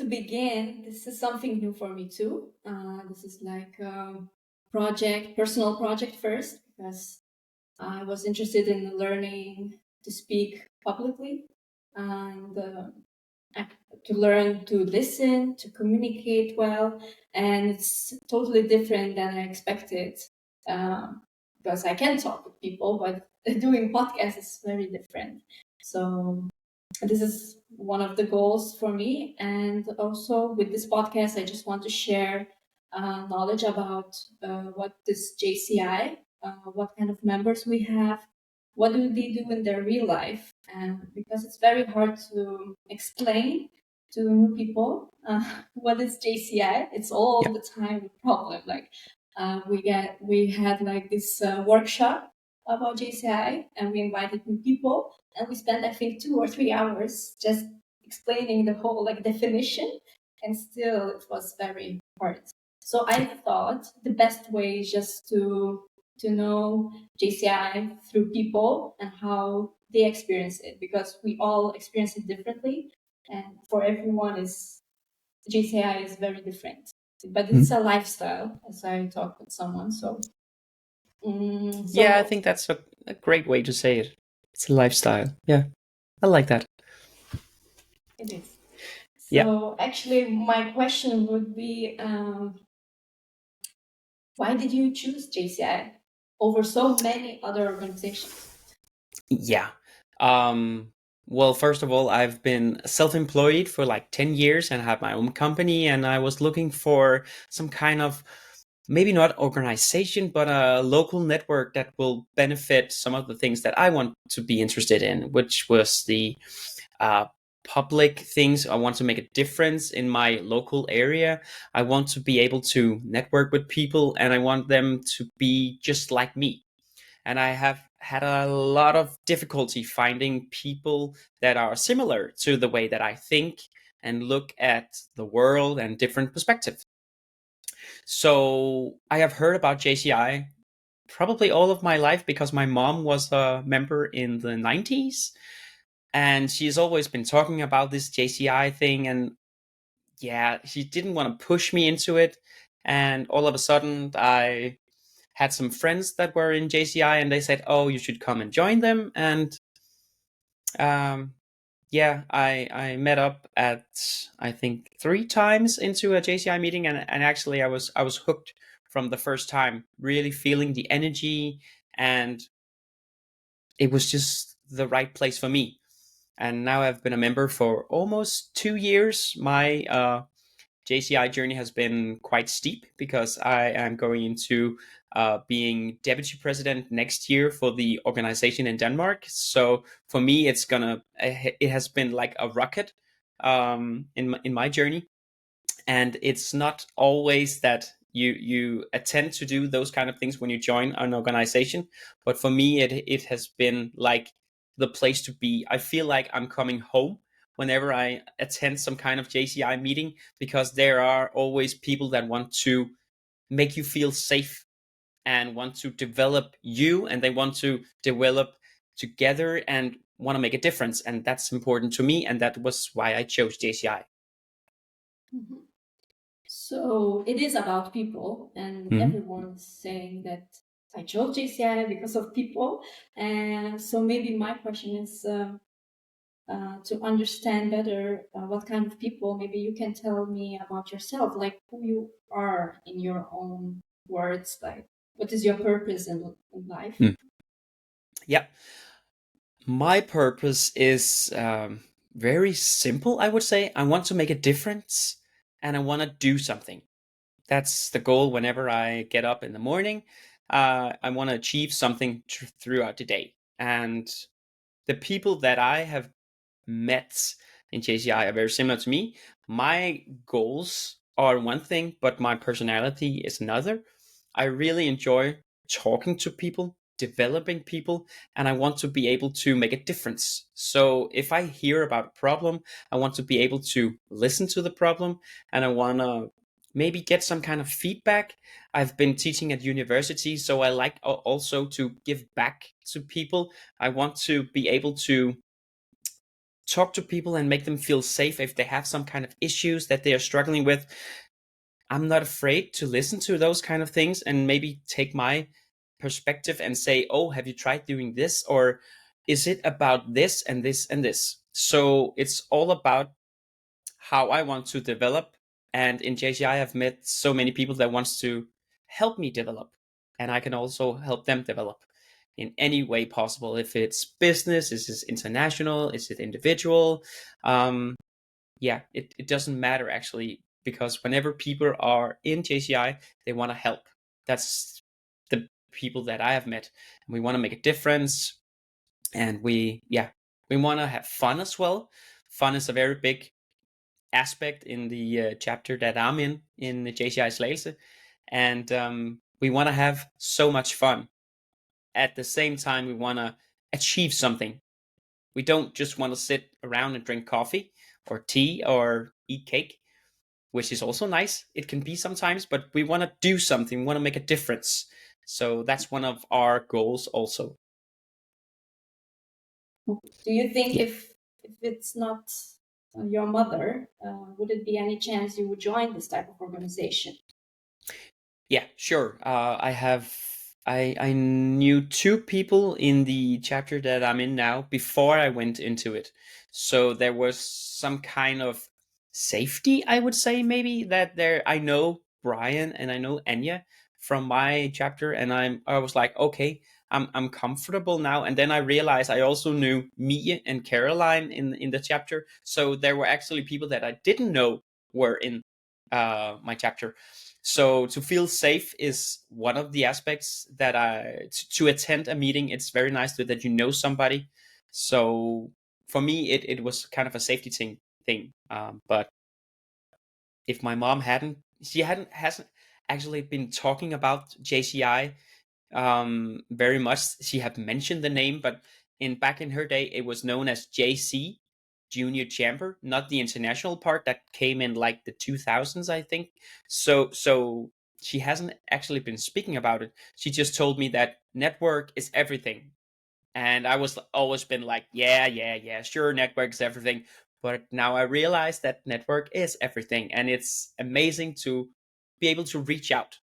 begin, this is something new for me too. This is like a personal project first, because I was interested in learning to speak publicly and to learn to listen, to communicate well. And it's totally different than I expected, because I can talk with people, but doing podcasts is very different. So this is one of the goals for me. And also with this podcast, I just want to share knowledge about what is JCI, what kind of members we have, what do they do in their real life, and because it's very hard to explain to new people what is JCI. It's all Yeah. the time a problem. Like we had like this workshop about JCI, and we invited new people, and we spent I think 2 or 3 hours just explaining the whole like definition, and still it was very hard. So I thought the best way is just to know JCI through people and how they experience it, because we all experience it differently, and for everyone is JCI is very different. But it's Mhm. a lifestyle, as I talk with someone. So Yeah, I so think that's a great way to say it. It's a lifestyle. Yeah, I like that. it is. Yeah. So actually, my question would be, why did you choose JCI over so many other organizations? Yeah. Um, well, first of all, I've been self-employed for like 10 years and have my own company, and I was looking for some kind of maybe not organization, but a local network that will benefit some of the things that I want to be interested in, which was the uh, public things. I want to make a difference in my local area. I want to be able to network with people, and I want them to be just like me. And I have had a lot of difficulty finding people that are similar to the way that I think and look at the world and different perspectives. So I have heard about JCI probably all of my life because my mom was a member in the 90s, and she's always been talking about this JCI thing. And yeah, she didn't want to push me into it. And all of a sudden, I had some friends that were in JCI, and they said, "Oh, you should come and join them." And um, yeah, I met up at I think 3 times into a JCI meeting, and actually I was hooked from the first time, really feeling the energy, and it was just the right place for me. And now I've been a member for almost 2 years. My JCI journey has been quite steep because I am going into being deputy president next year for the organization in Denmark. So for me, it has been like a rocket in my journey, and it's not always that you attend to do those kind of things when you join an organization. But for me, it has been like the place to be. I feel like I'm coming home whenever I attend some kind of JCI meeting, because there are always people that want to make you feel safe and want to develop you, and they want to develop together and want to make a difference, and that's important to me, and that was why I chose JCI. Mhm. So it is about people, and Mhm. everyone's saying that I chose JCI because of people. And so maybe my question is, to understand better what kind of people, maybe you can tell me about yourself, like who you are in your own words, like what is your purpose in life? Mm. Yeah. My purpose is very simple, I would say. I want to make a difference and I want to do something. That's the goal whenever I get up in the morning. I want to achieve something throughout the day. And the people that I have met in JCI are very similar to me. My goals are one thing, but my personality is another. I really enjoy talking to people, developing people, and I want to be able to make a difference. So if I hear about a problem, I want to be able to listen to the problem, and I want to maybe get some kind of feedback. I've been teaching at university, so I like also to give back to people. I want to be able to talk to people and make them feel safe if they have some kind of issues that they are struggling with. I'm not afraid to listen to those kind of things and maybe take my perspective and say, oh, have you tried doing this? Or is it about this and this and this? So it's all about how I want to develop. And in JCI, I've met so many people that wants to help me develop. And I can also help them develop in any way possible. If it's business, is it international, is it individual? Yeah, it doesn't matter actually, because whenever people are in JCI, they want to help. That's the people that I have met. And we want to make a difference. And we want to have fun as well. Fun is a very big aspect in the chapter that I'm in the JCI Slagelse. And we want to have so much fun. At the same time, we want to achieve something. We don't just want to sit around and drink coffee or tea or eat cake, which is also nice. It can be sometimes, but we want to do something. We want to make a difference. So that's one of our goals also. Do you think Yeah. if it's not your mother, would it be any chance you would join this type of organization? Yeah, sure. I knew two people in the chapter that I'm in now before I went into it. So there was some kind of safety, I would say, maybe, that there I know Brian and I know Anya from my chapter, and I was like, okay, I'm comfortable now. And then I realized I also knew Mia and Caroline in the chapter. So there were actually people that I didn't know were in my chapter. So to feel safe is one of the aspects that to attend a meeting. It's very nice that you know somebody. So for me, it was kind of a safety thing. But if my mom hasn't actually been talking about JCI very much. She had mentioned the name, but back in her day, it was known as JC, Junior Chamber, not the international part that came in like the 2000s, I think. So she hasn't actually been speaking about it. She just told me that network is everything. And I was always been like, yeah, sure, network is everything. But now I realize that network is everything, and it's amazing to be able to reach out.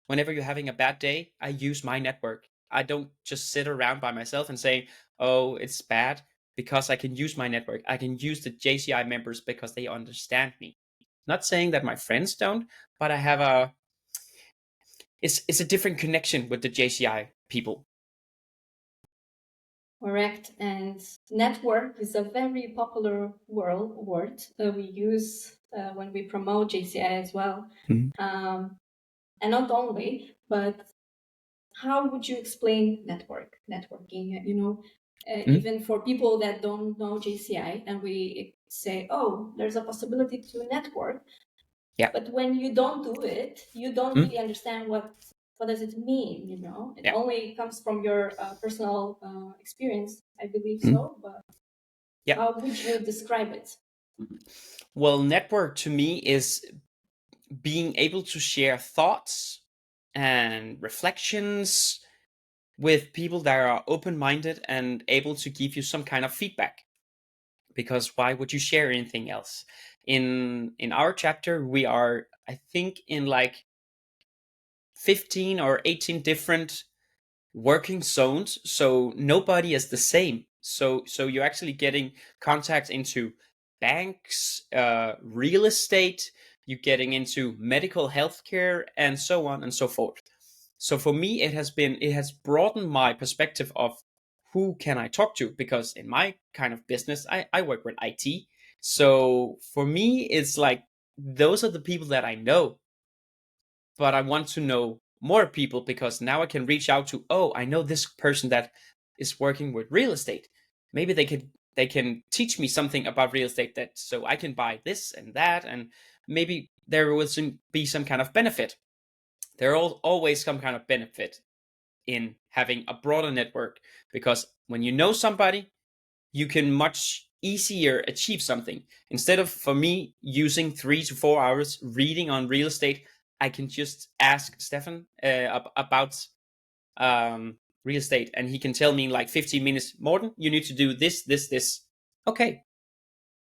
Whenever you're having a bad day, I use my network. I don't just sit around by myself and say, oh, it's bad, because I can use my network. I can use the JCI members because they understand me. Not saying that my friends don't, but I have it's a different connection with the JCI people. Correct. And network is a very popular word we use when we promote JCI as well. Mhm. And not only, but how would you explain networking? Mhm. Even for people that don't know JCI, and we say, "Oh, there's a possibility to network," Yeah. but when you don't do it, you don't Mhm. really understand what does it mean. It Yeah. only comes from your personal experience, I believe Mhm. so. But Yeah. how would you describe it? Well, network to me is being able to share thoughts and reflections with people that are open-minded and able to give you some kind of feedback, because why would you share anything else? In our chapter, we are, I think, in like 15 or 18 different working zones, so nobody is the same. So you're actually getting contacts into banks, real estate, you're getting into medical healthcare, and so on and so forth. So for me, it has broadened my perspective of who can I talk to, because in my kind of business, I work with IT. So for me, it's like those are the people that I know, but I want to know more people, because now I can reach out to, oh, I know this person that is working with real estate. Maybe they can teach me something about real estate, that so I can buy this and that, and maybe there will be some kind of benefit. There are always some kind of benefit in having a broader network, because when you know somebody, you can much easier achieve something. Instead of, for me, using 3 to 4 hours reading on real estate, I can just ask Stefan about real estate, and he can tell me in like 15 minutes, Morten, you need to do this, this, this. Okay,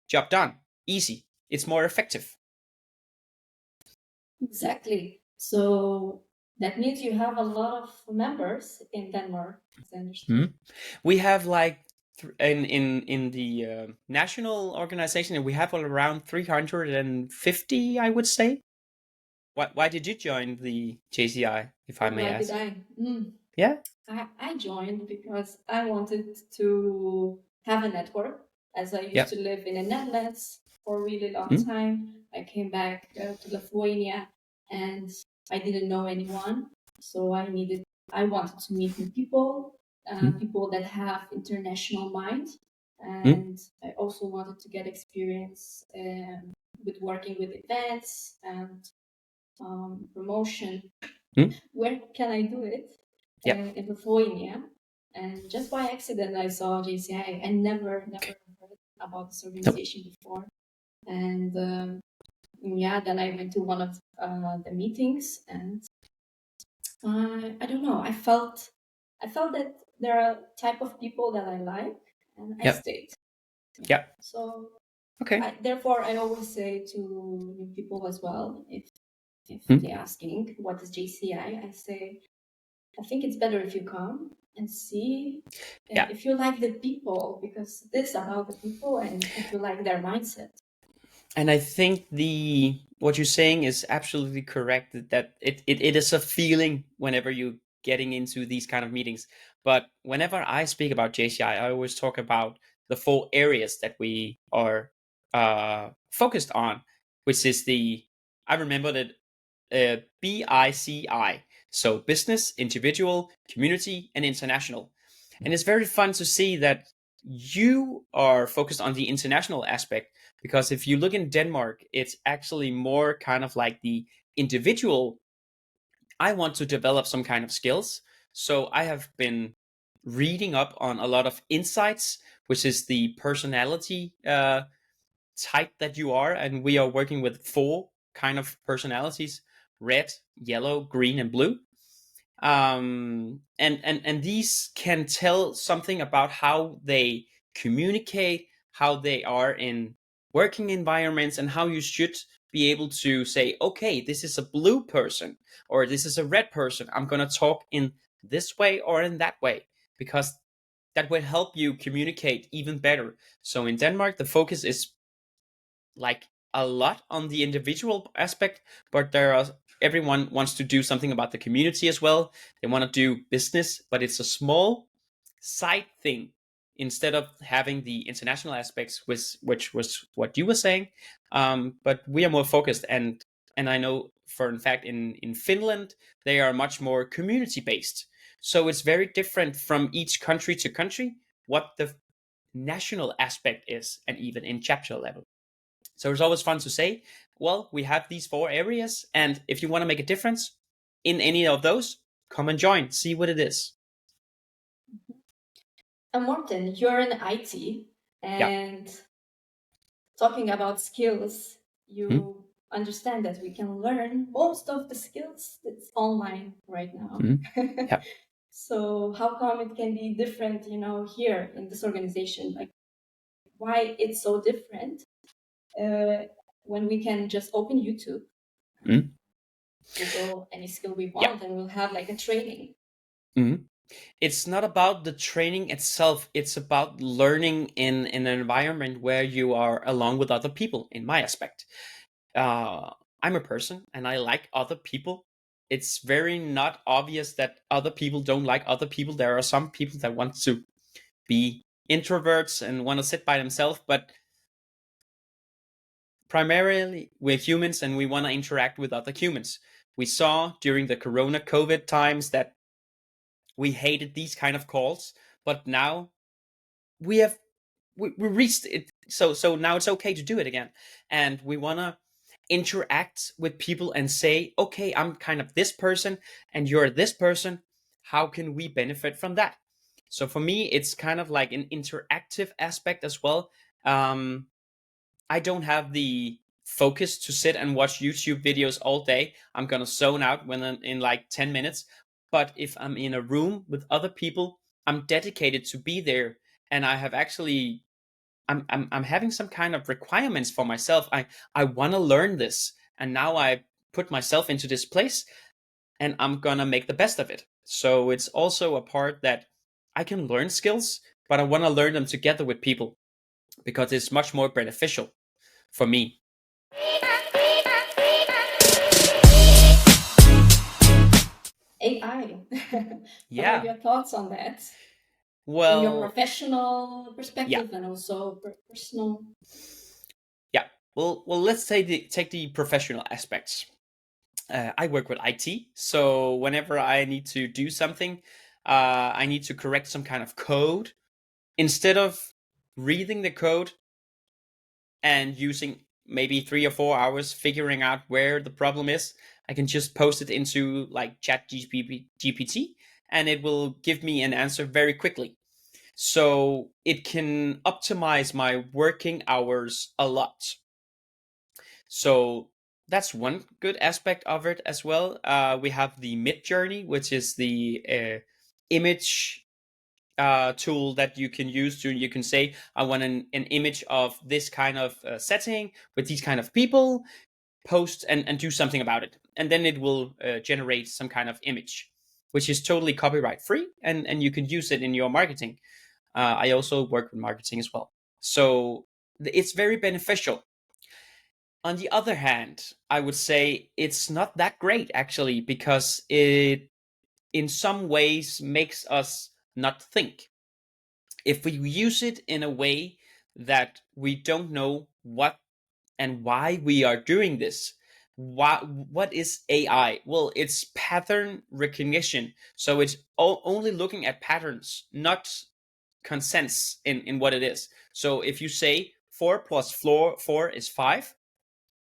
job done. Easy. It's more effective. Exactly. So that means you have a lot of members in Denmark, as I understand. Hmm. We have like in the national organization, we have around 350, I would say. Why did you join the JCI, if I may Why did ask? I? Yeah. I joined because I wanted to have a network, as I used Yep. to live in the Netherlands for a really long Mm, time. I came back to Lithuania and I didn't know anyone. So I wanted to meet new people, mm, people that have international mind. mm, And I also wanted to get experience with working with events and promotion. mm. Where can I do it? Yep. In Lithuania. And just by accident, I saw JCI. I never heard about this Nope. organization before. And yeah, then I went to one of the meetings, and I don't know. I felt that there are type of people that I like, and I Yep. stayed. Yeah. Yep. So Okay. therefore, I always say to new people as well, if Mm. they're asking what is JCI, I say I think it's better if you come and see Yeah. if you like the people, because this is about the people, and if you like their mindset. And I think the what you're saying is absolutely correct. That it is a feeling whenever you're getting into these kind of meetings. But whenever I speak about JCI, I always talk about the four areas that we are focused on, which is the I remember that BICI. So business, individual, community, and international. And it's very fun to see that you are focused on the international aspect, because if you look in Denmark, it's actually more kind of like the individual. I want to develop some kind of skills. So I have been reading up on a lot of insights, which is the personality type that you are. And we are working with four kind of personalities: red, yellow, green, and blue. And these can tell something about how they communicate, how they are in working environments, and how you should be able to say, okay, this is a blue person or this is a red person. I'm going to talk in this way or in that way, because that will help you communicate even better. So in Denmark, the focus is like a lot on the individual aspect, but there are everyone wants to do something about the community as well. They want to do business, but it's a small side thing instead of having the international aspects, which was what you were saying. But we are more focused, and I know for in fact in Finland they are much more community based. So it's very different from each country to country what the national aspect is, and even in chapter level. So it's always fun to say, well, we have these four areas, and if you want to make a difference in any of those, come and join, see what it is. And Morten, you're in IT, Yeah. and talking about skills, Mm, you understand that we can learn most of the skills that's online right now. mm, yeah. So how come it can be different, here in this organization? Like, why it's so different uh, when we can just open YouTube, Mm, Google any skill we yeah. want, and we'll have like a training. Mm. It's not about the training itself. It's about learning in an environment where you are along with other people. In my aspect, uh, I'm a person and I like other people. It's very not obvious that other people don't like other people. There are some people that want to be introverts and want to sit by themselves, but primarily we're humans and we want to interact with other humans. We saw during the corona COVID times that we hated these kind of calls, but now we have we reached it. So now it's okay to do it again, and we want to interact with people and say, okay, I'm kind of this person and you're this person. How can we benefit from that? So for me, it's kind of like an interactive aspect as well. I don't have the focus to sit and watch YouTube videos all day. I'm gonna zone out when in like 10 minutes. But if I'm in a room with other people, I'm dedicated to be there. And I have actually I'm having some kind of requirements for myself. I want to learn this, and now I put myself into this place, and I'm gonna make the best of it. So it's also a part that I can learn skills, but I want to learn them together with people because it's much more beneficial for me. AI. What are Yeah. your thoughts on that from your Well, professional yeah. perspective and also personal? Yeah. Well, let's take the professional aspects. I work with IT, so whenever I need to do something, I need to correct some kind of code. Instead of reading the code and using maybe 3 or 4 hours figuring out where the problem is, I can just post it into like Chat GPT, and it will give me an answer very quickly. So it can optimize my working hours a lot. So that's one good aspect of it as well. We have the Mid Journey, which is the image tool that you can use to, you can say, I want an image of this kind of setting with these kind of people, post and do something about it. And then it will generate some kind of image, which is totally copyright free, and you can use it in your marketing. I also work with marketing as well. So it's very beneficial. On the other hand, I would say it's not that great actually, because it in some ways makes us not think. If we use it in a way that we don't know what and why we are doing this. What is AI? Well, it's pattern recognition. So it's only looking at patterns, not consents in what it is. So if you say 4 plus 4 is 5,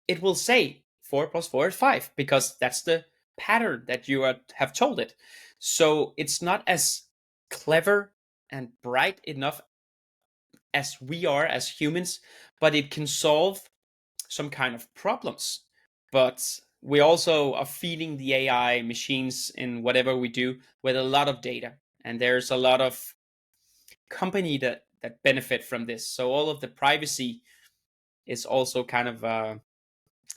it will say 4 plus 4 is 5 because that's the pattern that you have told it. So it's not as clever and bright enough as we are as humans, but it can solve some kind of problems. But we also are feeding the AI machines in whatever we do with a lot of data, and there's a lot of company that benefit from this. So all of the privacy is also kind of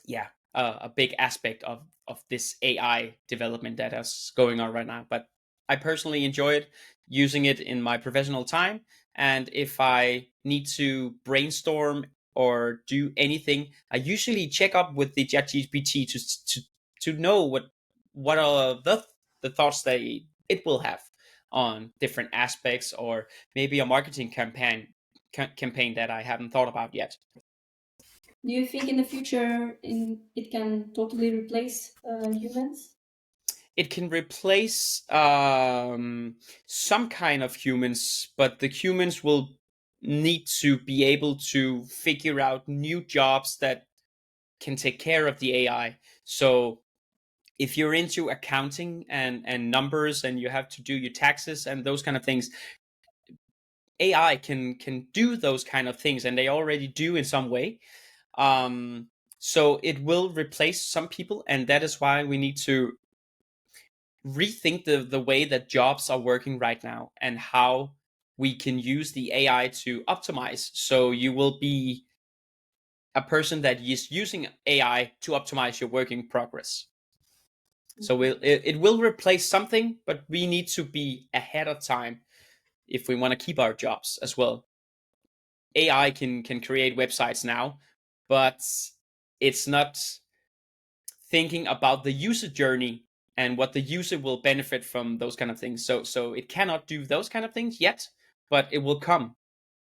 yeah, a big aspect of this AI development that is going on right now. But I personally enjoy it, using it in my professional time, and if I need to brainstorm or do anything, I usually check up with the ChatGPT to know what are the thoughts that it will have on different aspects, or maybe a marketing campaign that I haven't thought about yet. Do you think in the future it can totally replace humans? It can replace some kind of humans, but the humans will need to be able to figure out new jobs that can take care of the AI. So if you're into accounting and numbers, and you have to do your taxes and those kind of things, AI can do those kind of things, and they already do in some way. So it will replace some people, and that is why we need to rethink the way that jobs are working right now, and how we can use the AI to optimize. So you will be a person that is using AI to optimize your working progress. So it will replace something, but we need to be ahead of time if we want to keep our jobs as well. AI can create websites now, but it's not thinking about the user journey and what the user will benefit from those kind of things. So it cannot do those kind of things yet, but it will come.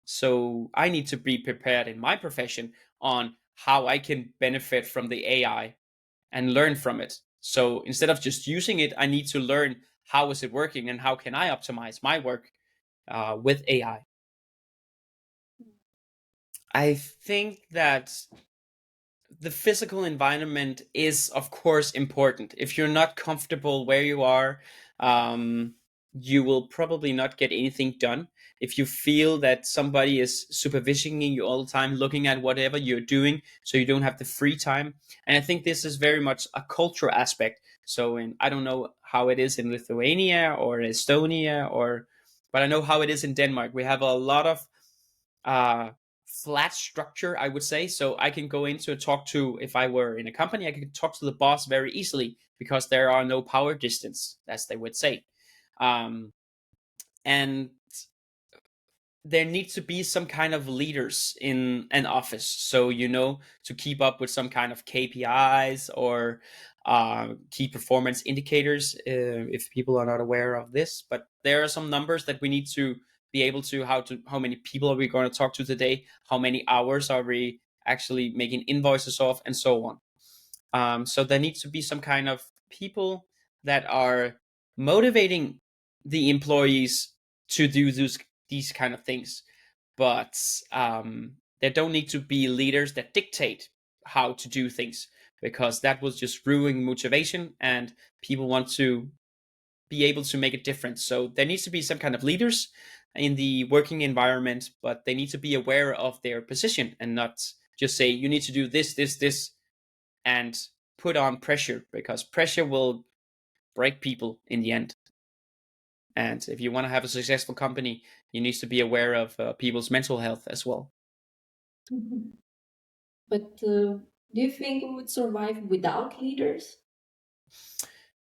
So I need to be prepared in my profession on how I can benefit from the AI and learn from it. So instead of just using it, I need to learn how is it working and how can I optimize my work with AI. I think that the physical environment is of course important. If you're not comfortable where you are, um, you will probably not get anything done. If you feel that somebody is supervising you all the time, looking at whatever you're doing, so you don't have the free time. And I think this is very much a cultural aspect. So I don't know how it is in Lithuania or Estonia, or but I know how it is in Denmark. We have a lot of uh, flat structure, I would say. So I can go into and talk to, if I were in a company, I could talk to the boss very easily because there are no power distance, as they would say. And there needs to be some kind of leaders in an office, so to keep up with some kind of KPIs or key performance indicators, if people are not aware of this. But there are some numbers that we need to be able to, how many people are we going to talk to today, how many hours are we actually making invoices of, and so on. So there needs to be some kind of people that are motivating the employees to do these kind of things. But there don't need to be leaders that dictate how to do things, because that will just ruin motivation and people want to be able to make a difference. So there needs to be some kind of leaders in the working environment, but they need to be aware of their position and not just say, you need to do this, this, this, and put on pressure, because pressure will break people in the end. And if you want to have a successful company, you need to be aware of people's mental health as well. Mhm. But do you think we would survive without leaders?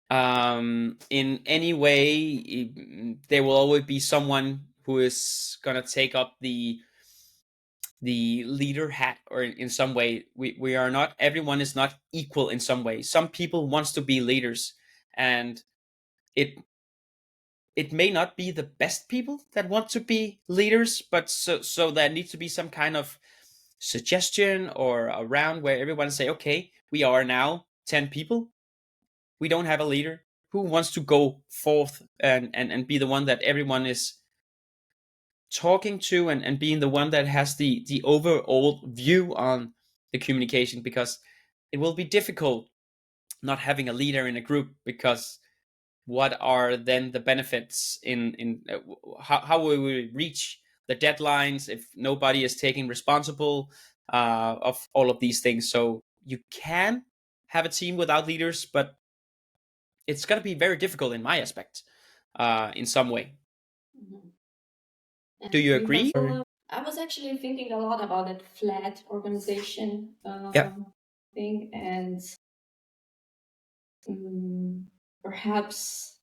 In any way, there will always be someone who is gonna take up the leader hat, or in some way we are not, everyone is not equal in some way. Some people wants to be leaders, and it it may not be the best people that want to be leaders, but so there needs to be some kind of suggestion or a round where everyone say, okay, we are now 10 people, we don't have a leader, who wants to go forth and be the one that everyone is talking to, and being the one that has the overall view on the communication, because it will be difficult not having a leader in a group, because what are then the benefits in how will we reach the deadlines if nobody is taking responsible of all of these things. So you can have a team without leaders, but it's going to be very difficult in my aspect, in some way. Mhm. Do And you do you have agree? Or I was actually thinking a lot about that flat organization yeah, thing, and um, perhaps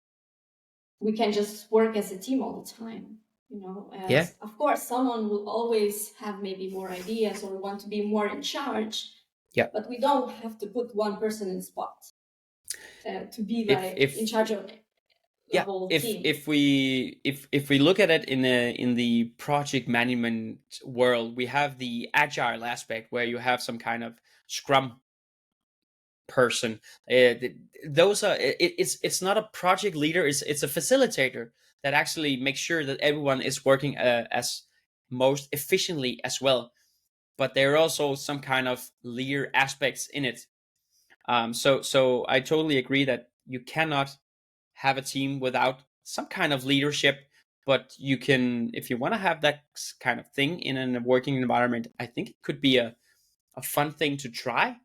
we can just work as a team all the time. yeah, As of course, someone will always have maybe more ideas or want to be more in charge, yeah. but we don't have to put one person in spot to be like in If charge of the Yeah, whole if team. if we if we look at it in the project management world, we have the agile aspect where you have some kind of scrum person. Those are it's not a project leader, it's a facilitator that actually makes sure that everyone is working as most efficiently as well. But there are also some kind of leader aspects in it. So I totally agree that you cannot have a team without some kind of leadership. But you can, if you want to have that kind of thing in a working environment, I think it could be a fun thing to try.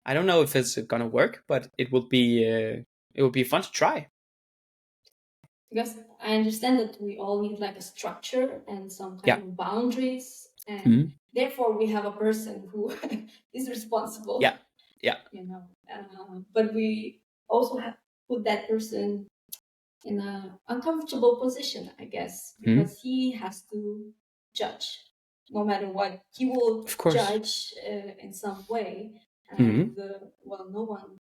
I don't know if it's gonna work, but it would be fun to try. Because I understand that we all need like a structure and some kind Yeah. of boundaries, and Mhm. therefore we have a person who is responsible, Yeah. Yeah. but we also have put that person in a uncomfortable position, I guess, Mhm. because he has to judge. No matter what, he will Of course. judge in some way, Mhm. and well, no one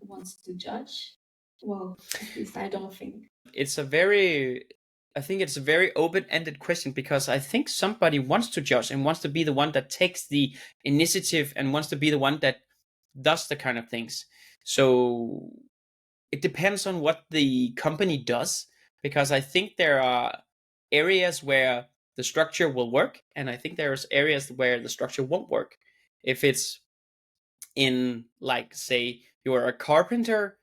wants to judge. Well, at least I don't think. It's a very, I think it's a very open-ended question, because I think somebody wants to judge and wants to be the one that takes the initiative and wants to be the one that does the kind of things. So it depends on what the company does, because I think there are areas where the structure will work, and I think there's areas where the structure won't work. If it's in, like, say you're a carpenter,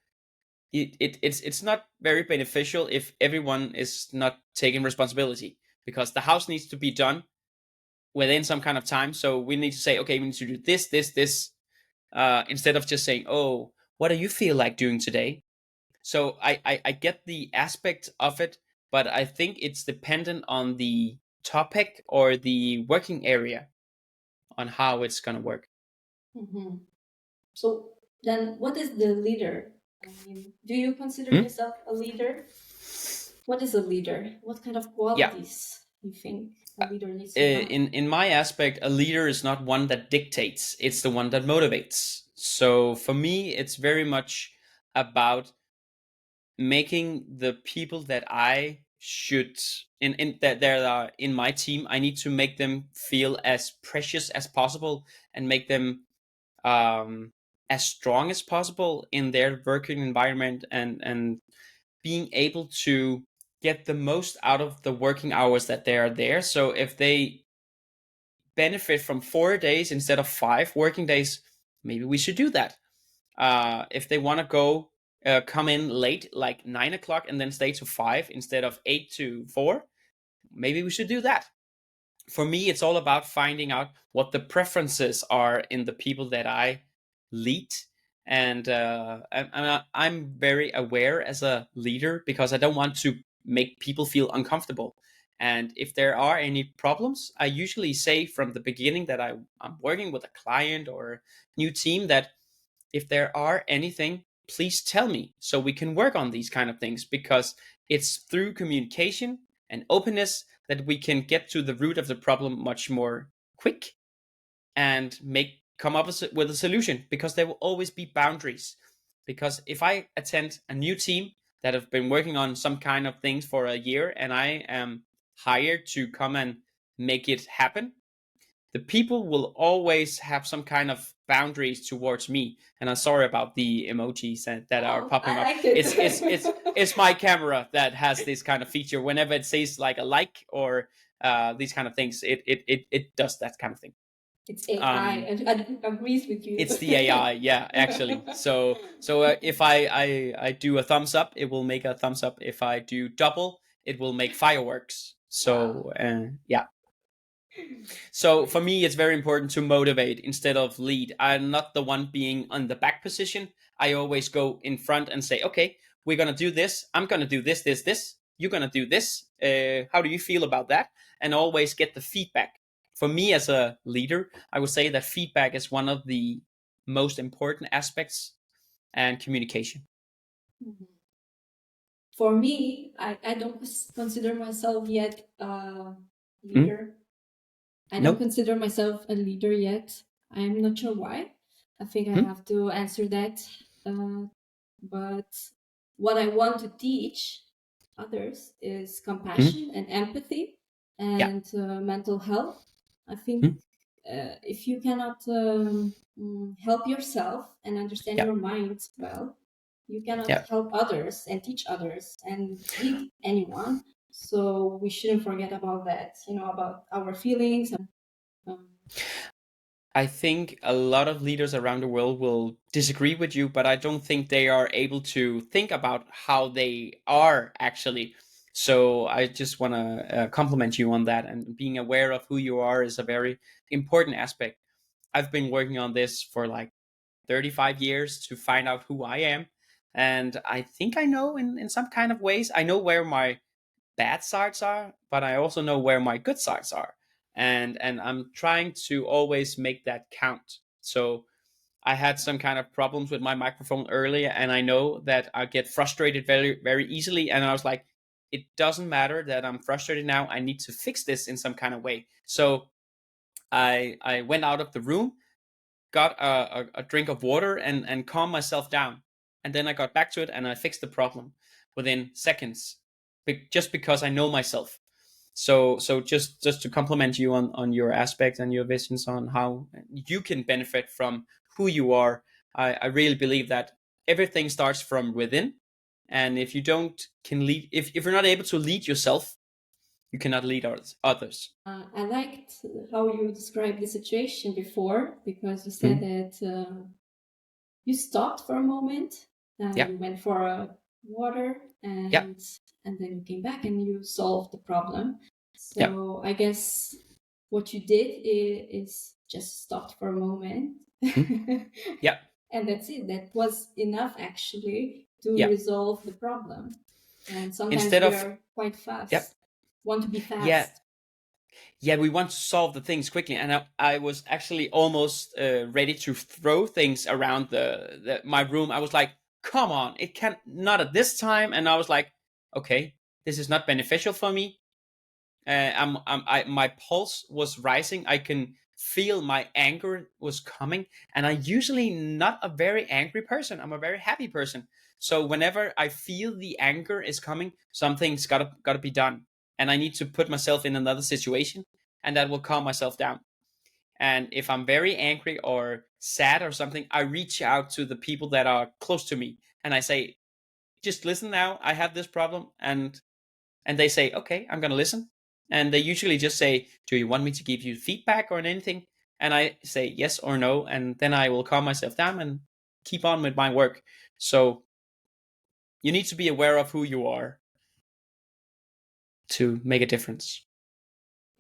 it's not very beneficial if everyone is not taking responsibility, because the house needs to be done within some kind of time. So we need to say, okay, we need to do this, this, this, instead of just saying, oh, what do you feel like doing today? So I get the aspect of it, but I think it's dependent on topic or the working area on how it's going to work. Mm-hmm. So then, what is the leader? I mean, do you consider Hmm? yourself a leader? What is a leader? What kind of Yeah. qualities you think a leader needs to have? In my aspect, a leader is not one that dictates; it's the one that motivates. So for me, it's very much about making the people that I should in that there are in my team. I need to make them feel as precious as possible and make them as strong as possible in their working environment, and being able to get the most out of the working hours that they are there. So if they benefit from 4 days instead of 5 working days, maybe we should do that. If they want to come in late, like 9 o'clock, and then stay to 5 instead of 8 to 4, maybe we should do that. For me, it's all about finding out what the preferences are in the people that I lead. And I'm very aware as a leader because I don't want to make people feel uncomfortable. And if there are any problems, I usually say from the beginning that I'm working with a client or a new team that if there are anything, please tell me so we can work on these kind of things, because it's through communication and openness that we can get to the root of the problem much more quick and make come up with a solution, because there will always be boundaries. Because if I attend a new team that have been working on some kind of things for a year and I am hired to come and make it happen, the people will always have some kind of boundaries towards me. And I'm sorry about the emojis that are Oh, popping I up. liked it. It's my camera that has this kind of feature. Whenever it says like a like or these kind of things, it does that kind of thing. It's AI Um, and it agrees with you. it's the AI, yeah, actually. So if I do a thumbs up, it will make a thumbs up. If I do double, it will make fireworks. Wow. So yeah. So for me, it's very important to motivate instead of lead. I'm not the one being on the back position. I always go in front and say, okay, we're going to do this. I'm going to do this, this, this. You're going to do this. How do you feel about that? And always get the feedback. For me as a leader, I would say that feedback is one of the most important aspects, and communication. Mhm. For me, I don't consider myself yet a Mm? leader. I don't No? consider myself a leader yet. I'm not sure why. I think I Mm? have to answer that. But what I want to teach others is Mm? compassion and empathy Yeah. and mental health. I think Mm? if you cannot help yourself and understand Yeah. your mind well, you cannot Yeah. help others and teach others and lead anyone. So we shouldn't forget about that, about our feelings. Um, I think a lot of leaders around the world will disagree with you, but I don't think they are able to think about how they are actually. So I just want to compliment you on that. And being aware of who you are is a very important aspect. I've been working on this for like 35 years to find out who I am. And I think I know in some kind of ways. I know where my bad sides are, but I also know where my good sides are. And I'm trying to always make that count. So I had some kind of problems with my microphone earlier, and I know that I get frustrated very, very easily. And I was like, it doesn't matter that I'm frustrated now. I need to fix this in some kind of way. So I went out of the room, got a drink of water, and calmed myself down. And then I got back to it and I fixed the problem within seconds, just because I know myself. So just to compliment you on your aspect and your visions on how you can benefit from who you are. I really believe that everything starts from within. And if you don't can lead, if you're not able to lead yourself, you cannot lead others. I liked how you described the situation before, because you said Mm. that you stopped for a moment and Yeah. you went for a water Yeah. and then you came back and you solved the problem. Yeah. So I guess what you did is just stopped for a moment. Mm. Yeah. And that's it. That was enough actually to Yeah. resolve the problem. And sometimes Instead we of are quite yeah. fast, want to be Yeah. fast. yeah, we want to solve the things quickly, and I was actually almost ready to throw things around my room. I was like, come on, it can't, not at this time. And I was like, okay, this is not beneficial for me. My pulse was rising. I can feel my anger was coming, and I'm usually not a very angry person. I'm a very happy person. So whenever I feel the anger is coming, something's gotta be done, and I need to put myself in another situation, and that will calm myself down. And if I'm very angry or sad or something, I reach out to the people that are close to me, and I say, "Just listen now. I have this problem," and they say, okay, I'm going to listen. And they usually just say, do you want me to give you feedback or anything? And I say yes or no, and then I will calm myself down and keep on with my work. So you need to be aware of who you are to make a difference.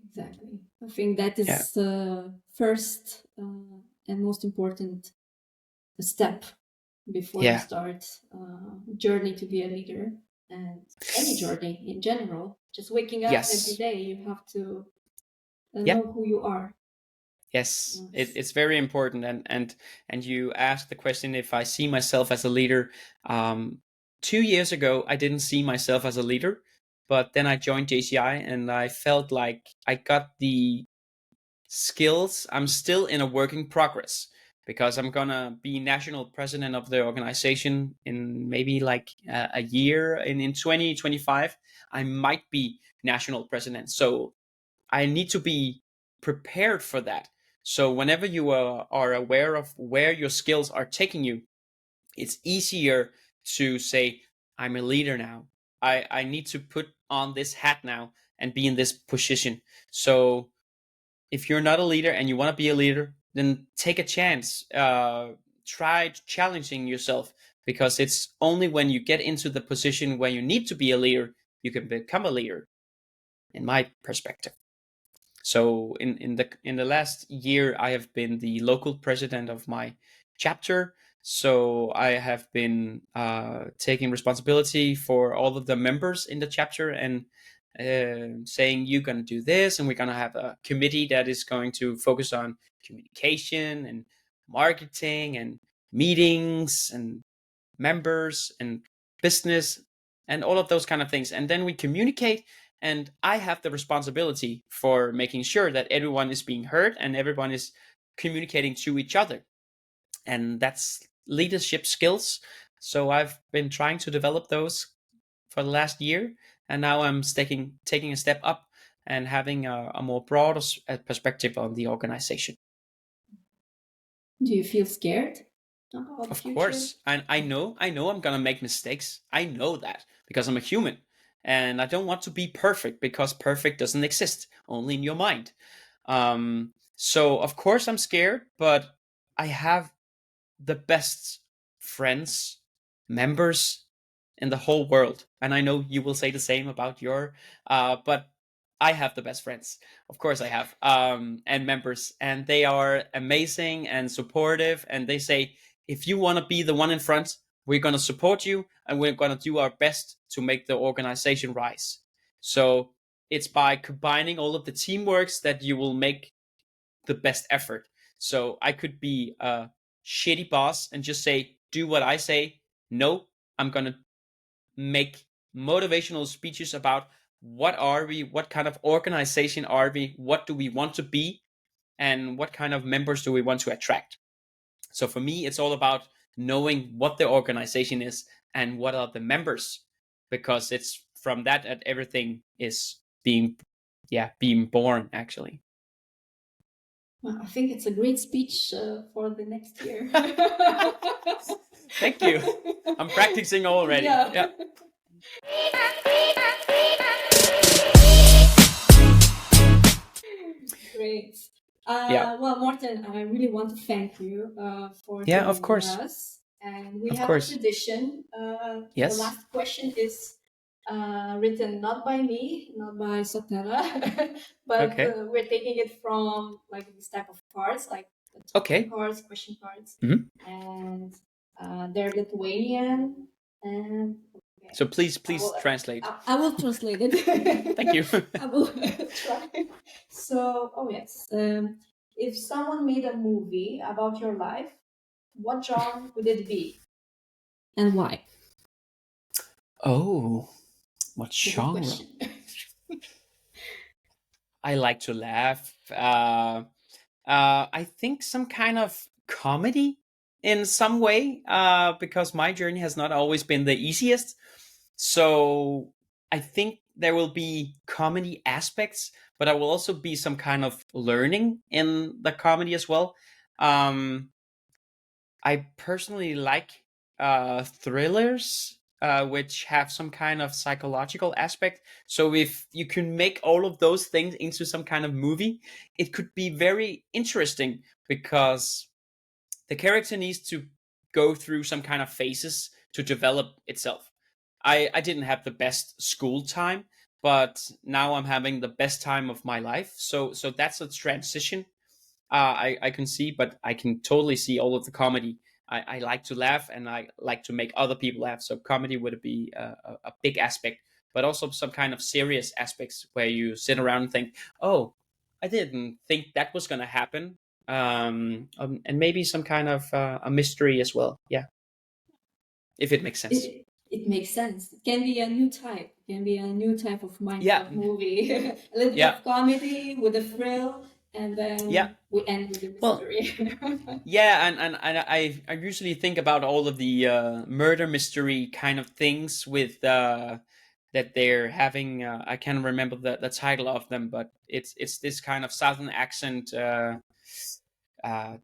Exactly. I think that Yeah. is the first and most important step before you Yeah. start journey to be a leader, and any journey in general. Just waking up every Yes. day, you have to Yeah. know who you are. Yes. Yes. It's very important. And you asked the question if I see myself as a leader. 2 years ago, I didn't see myself as a leader, but then I joined JCI and I felt like I got the skills. I'm still in a working progress because I'm gonna be national president of the organization in maybe like a year. In 2025, I might be national president. So I need to be prepared for that. So whenever you are aware of where your skills are taking you, it's easier to say, I'm a leader now. I need to put on this hat now and be in this position. So if you're not a leader and you want to be a leader, then take a chance. Try challenging yourself, because it's only when you get into the position where you need to be a leader you can become a leader, in my perspective. So in the last year, I have been the local president of my chapter. So I have been taking responsibility for all of the members in the chapter, and saying, you're going to do this, and we're going to have a committee that is going to focus on communication and marketing and meetings and members and business and all of those kind of things. And then we communicate, and I have the responsibility for making sure that everyone is being heard and everyone is communicating to each other. And that's leadership skills. So I've been trying to develop those for the last year, and now I'm taking a step up and having a more broad perspective on the organization. Do you feel scared about the Of future? course. And I know I'm gonna make mistakes. I know that because I'm a human. And I don't want to be perfect, because perfect doesn't exist, only in your mind. So of course I'm scared, but I have the best friends, members in the whole world. And I know you will say the same about your, but I have the best friends. Of course I have, and members, and they are amazing and supportive. And they say, if you want to be the one in front, we're going to support you, and we're going to do our best to make the organization rise. So it's by combining all of the teamworks that you will make the best effort. So I could be a shitty boss and just say, do what I say. No, I'm going to make motivational speeches about what are we, what kind of organization are we, what do we want to be, and what kind of members do we want to attract. So for me, it's all about knowing what the organization is and what are the members, because it's from that everything is being born, actually. Well, I think it's a great speech for the next year. Thank you. I'm practicing already. Yeah. Great. Yeah. Well, Morten, I really want to thank you for Yeah, of joining course. us. And we Of have a course. tradition. The Yes. last question is written not by me, not by Sotera, but Okay. we're taking it from like this type of cards, like the talking Okay. cards, question cards, Mhm. and they're Lithuanian. And So please, I please will. translate. I will translate Thank you. it. I will try. So, oh yes, if someone made a movie about your life, what genre would it be, and why? Oh, what It's a good genre? question. I like to laugh. I think some kind of comedy in some way, because my journey has not always been the easiest. So I think there will be comedy aspects, but I will also be some kind of learning in the comedy as well. Um, I personally like thrillers, which have some kind of psychological aspect. So if you can make all of those things into some kind of movie, it could be very interesting because the character needs to go through some kind of phases to develop itself. I didn't have the best school time, but now I'm having the best time of my life. So that's a transition I can see, but I can totally see all of the comedy. I like to laugh and I like to make other people laugh. So comedy would be a big aspect, but also some kind of serious aspects where you sit around and think, "Oh, I didn't think that was going to happen," and maybe some kind of a mystery as well. Yeah, if it makes sense. It makes sense. It can be a new type. It can be a new type of Yeah, mindfuck movie. A little bit yeah, of comedy with a thrill, and yeah. then we end with a Well, mystery. yeah, and I usually think about all of the murder mystery kind of things with that they're having. I can't remember the title of them, but it's this kind of southern accent.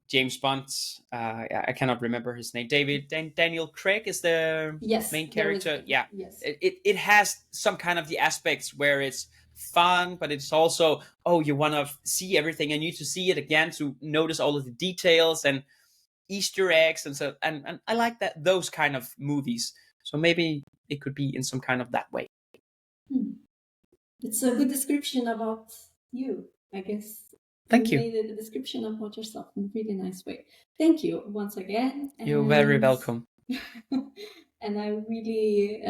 James Bond. I cannot remember his name. Daniel Craig is the Yes, main there is. character. Yeah, Yes. it has some kind of the aspects where it's fun, but it's also, oh, you want to see everything and you need to see it again to notice all of the details and Easter eggs and so, and I like that, those kind of movies. So maybe it could be in some kind of that way. Hmm. It's a good description about you, I guess. You Thank you. made a description about yourself in a really nice way. Thank you once again, You're very and welcome. and I really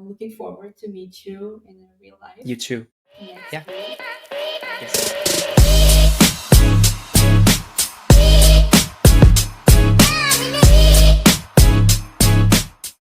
looking forward to meet you in real life You too. next Yeah. week. Yes.